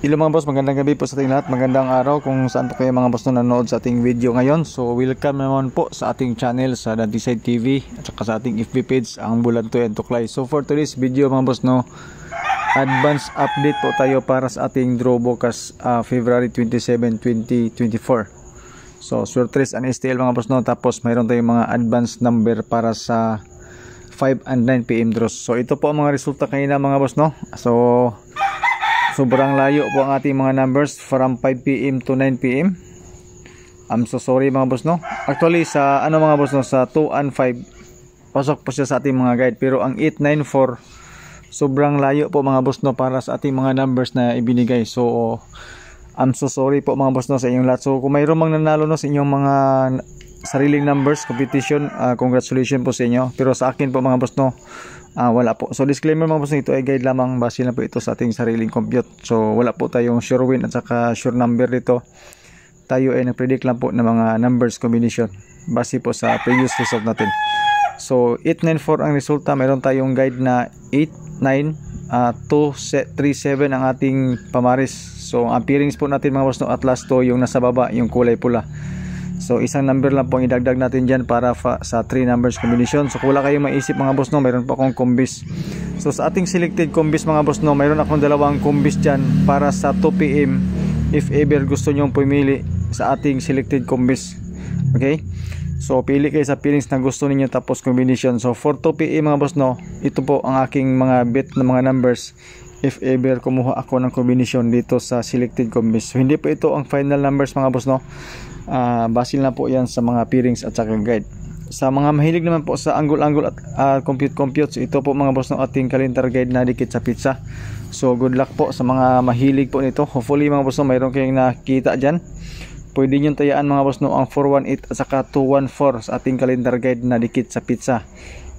Hello mga boss, magandang gabi po sa ating lahat, magandang araw kung saan po kayo mga boss na nanonood sa ating video ngayon. So welcome naman po sa ating channel sa Dantiside TV at saka sa ating FB page, ang Bulantoy and Tuklay. So for today's video mga boss, advance update po tayo para sa ating draw bukas February 27, 2024. So surprise and STL mga boss tapos mayroon tayong mga advance number para sa 5 and 9 PM draws. So ito po ang mga resulta kanina mga boss So sobrang layo po ang ating mga numbers from 5 PM to 9 PM. I'm so sorry mga boss Actually sa mga boss sa 2 and 5 pasok po siya sa ating mga guide, pero ang 894 sobrang layo po mga boss para sa ating mga numbers na ibinigay. So I'm so sorry po mga boss sa inyong lahat. So kung mayroon mang nanalo sa inyong mga sariling numbers competition, congratulations po sa inyo, pero sa akin po mga boss wala po. So disclaimer mga boss, ito ay guide lamang, base na po ito sa ating sariling compute. So wala po tayong sure win at saka sure number dito. Tayo ay nag-predict lang po ng mga numbers combination base po sa previous result natin. So 894 ang resulta. Mayroon tayong guide na 89237 ang ating pamaris. So ang pairings po natin mga boss at last to yung nasa baba, yung kulay pula. So isang number lang po ang idagdag natin dyan para sa 3 numbers combination. So kung wala kayong maisip mga boss mayroon pa akong combis. So sa ating selected combis mga boss mayroon akong dalawang combis dyan para sa 2 PM if ever gusto nyong pumili sa ating selected combis. Okay, so pili kayo sa pairings na gusto ninyo tapos combination. So for 2 PM mga boss ito po ang aking mga bet na mga numbers if ever kumuha ako ng combination dito sa selected combis. So hindi po ito ang final numbers mga boss basil na po yan sa mga pairings at saka guide. Sa mga mahilig naman po sa angle-angle at compute, so ito po mga boss ating calendar guide na dikit sa pizza. So good luck po sa mga mahilig po nito. Hopefully mga boss mayroon kayong nakita dyan. Pwede nyo tayaan mga boss ang 418 at saka 214 sa ating calendar guide na dikit sa pizza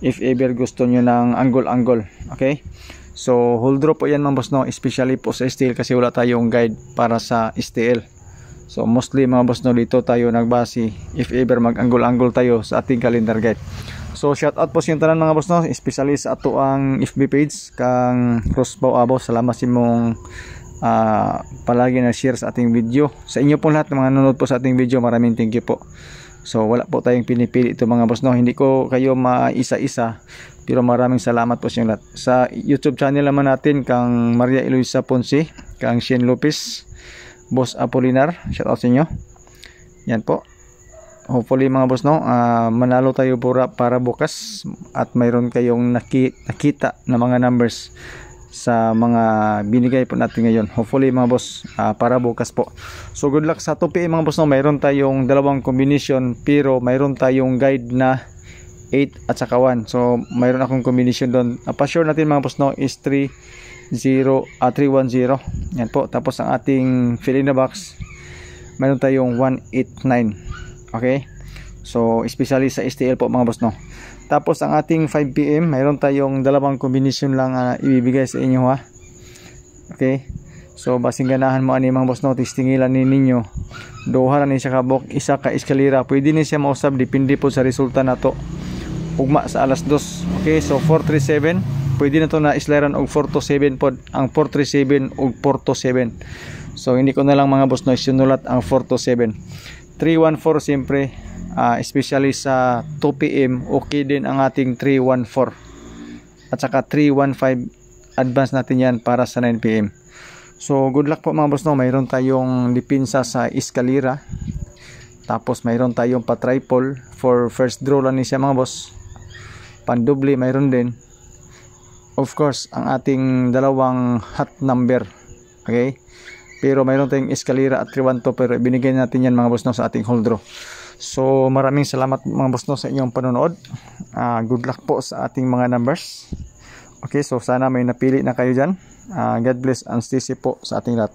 if ever gusto nyo ng angle-angle. Okay, so hold draw po yan mga boss especially po sa STL kasi wala tayong guide para sa STL. So mostly mga boss dito tayo nagbase if ever mag-angle-angle tayo sa ating calendar guide. So shout out po sa tanan mga boss especially sa ato ang FB page kang Crossbow Abo. Salamat sa imong palagi na share sa ating video. Sa inyo po lahat ng mga nanonood po sa ating video, maraming thank you po. So wala po tayong pinipili ito mga boss hindi ko kayo maisa-isa, pero maraming salamat po sa inyo lahat. Sa YouTube channel naman natin kang Maria Eloisa Ponce, kang Shane Lopez, Boss Apolinar, shout out sa inyo. Yan po. Hopefully mga boss manalo tayo para bukas at mayroon kayong nakita na mga numbers sa mga binigay po natin ngayon. Hopefully mga boss para bukas po. So good luck sa 2 PM mga boss mayroon tayong dalawang combination, pero mayroon tayong guide na 8 at saka 1. So mayroon akong combination doon. Pa-sure natin mga boss is 310. Yan po. Tapos ang ating fill in the box mayroon tayong 189. Okay, so especially sa STL po mga boss Tapos ang ating 5 PM mayroon tayong dalawang combination lang ibibigay sa inyo Okay, so basing ganahan mo ani mga boss testingilan ninyo duha ni siya kabok, isa ka eskalera, pwede ni siya mausab depende po sa resulta nato ugma sa alas 2. Okay, so 437 pwede na to na islaran og 427 pod, ang 437 og 427. So hindi ko na lang mga boss isinulat ang 427. 314 siyempre especially sa 2 PM okay din ang ating 314 at saka 315 advance natin yan para sa 9 PM. So good luck po mga boss mayroon tayong dipinsa sa eskalera, tapos mayroon tayong pa triple for first draw lang ni siya mga boss. Pandoble mayroon din. Of course, ang ating dalawang hot number. Okay? Pero mayroon tayong eskalera at 312, pero binigay natin yan mga boss sa ating hold draw. So maraming salamat mga boss sa inyong panonood. Good luck po sa ating mga numbers. Okay, so sana may napili na kayo dyan. God bless and stay safe po sa ating lahat.